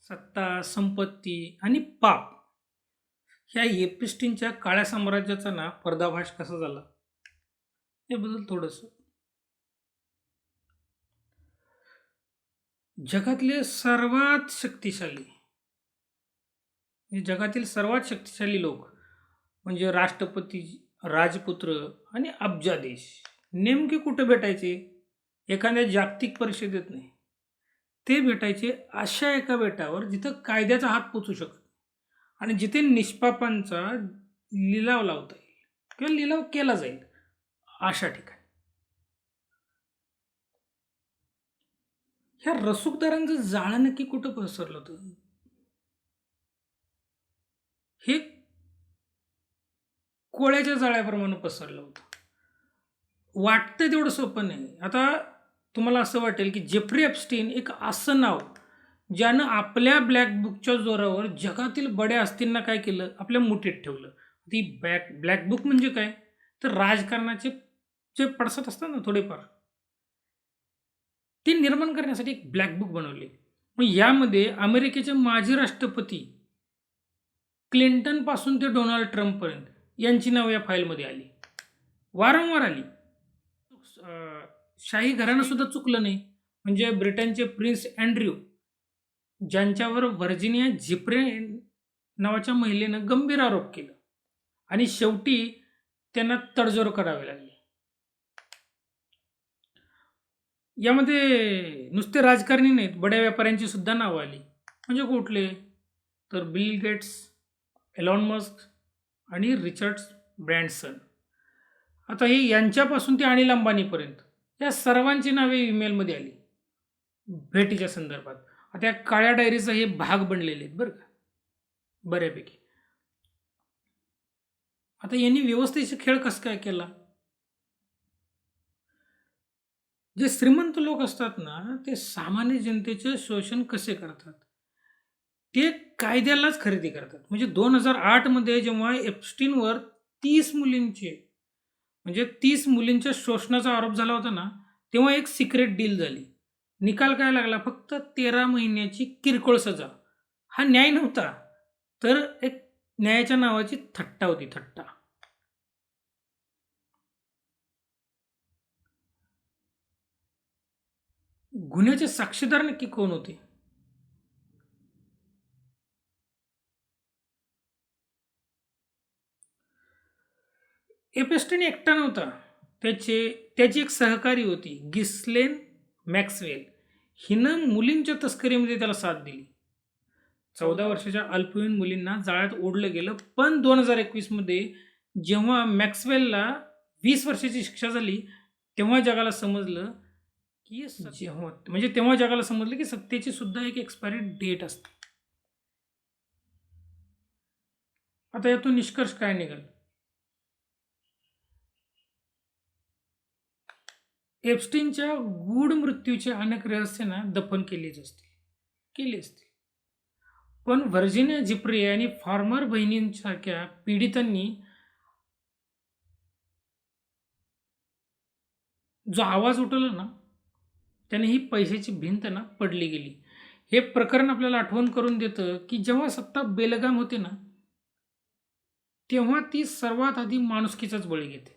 सत्ता, संपत्ती आणि पाप ह्या एपिस्टीनच्या काळ्या साम्राज्याचा पर्दाफाश कसा झाला याबद्दल थोडंसं. जगातले सर्वात शक्तिशाली जगातील सर्वात शक्तिशाली लोक म्हणजे राष्ट्रपती, राजपुत्र आणि अब्जाधीश नेमके कुठे भेटायचे? एखाद्या जागतिक परिषदेत नाही. ते भेटायचे अशा एका बेटावर जिथं कायद्याचा हात पोचू शकत आणि जिथे निष्पापांचा लिलाव लावता येईल किंवा लिलाव केला जाईल अशा ठिकाणी. ह्या रसूखदारांचं जाळं नक्की कुठं पसरलं होतं? हे कोळ्याच्या जाळ्याप्रमाणे पसरलं होतं. वाटतं तेवढं सोपं नाही. आता तुम्हाला असं वाटेल की जेफ्री एप्स्टीन एक असं नाव ज्यानं आपल्या ब्लॅक बुकच्या जोरावर जगातील बड्या हस्तींना काय केलं, आपल्या मुठीत ठेवलं. ती ब्लॅक बुक म्हणजे काय, तर राजकारणाचे जे पडसाद असतात ना थोडेफार, ते निर्माण करण्यासाठी एक ब्लॅक बुक बनवली. मग यामध्ये अमेरिकेचे माजी राष्ट्रपती क्लिंटन पासून ते डोनाल्ड ट्रम्पपर्यंत यांची नाव या फाईलमध्ये आली, वारंवार आली. शाही घराणं सुद्धा चुकलं नाही. म्हणजे ब्रिटनचे प्रिन्स अँड्र्यू ज्यांच्यावर व्हर्जिनिया झिप्रे नावाच्या महिलेनं गंभीर आरोप केला आणि शेवटी त्यांना तडजोड करावी लागली. यामध्ये नुसते राजकारणी नाहीत, बड्या व्यापाऱ्यांची सुद्धा नावं आली. म्हणजे कुठले, तर बिल गेट्स, एलॉन मस्क आणि रिचर्ड ब्रँडसन. आता हे यांच्यापासून ते अनिल अंबानीपर्यंत या सर्वांची नावे ईमेलमध्ये आली भेटीच्या संदर्भात. आता या काळ्या डायरीचा हे भाग बनलेले आहेत बरं का, बऱ्यापैकी. आता यांनी व्यवस्थेचा खेळ कसं काय केला? जे श्रीमंत लोक असतात ना, ते सामान्य जनतेचे शोषण कसे करतात ते कायद्यालाच खरेदी करतात. म्हणजे 2008 मध्ये जेव्हा एप्स्टीनवर 30 मुलींचे म्हणजे 30 मुलींच्या शोषणाचा आरोप झाला होता ना, तेव्हा एक सिक्रेट डील झाली. निकाल काय लागला? फक्त 13 महिन्याची किरकोळ सजा. हा न्याय नव्हता, तर एक न्यायाच्या नावाची थट्टा होती, थट्टा. गुन्ह्याचे साक्षीदार नक्की कोण होते? एपेस्टीन एकटा नव्हता. त्याची एक सहकारी होती, गिस्लेन मॅक्सवेल. हिनं मुलींच्या तस्करीमध्ये त्याला साथ दिली. 14 वर्षाच्या अल्पवयीन मुलींना जाळ्यात ओढलं गेलं. पण 2021 मध्ये जेव्हा मॅक्सवेलला 20 वर्षाची शिक्षा झाली, तेव्हा जगाला समजलं की सत्तेची सुद्धा एक एक्सपायरी डेट असते. आता यातून निष्कर्ष काय निघाल? एप्स्टीनच्या गूढ मृत्यूचे अनेक रहस्य दफन केली असतील. पण व्हर्जिनिया झिप्रे आणि फार्मर बहिणींसारख्या पीडितांनी जो आवाज उठवला ना, त्याने ही पैशाची भिंत पडली गेली. हे प्रकरण आपल्याला आठवण करून देतं की जेव्हा सत्ता बेलगाम होते ना, तेव्हा ती सर्वात आधी माणुसकीचाच बळी घेते.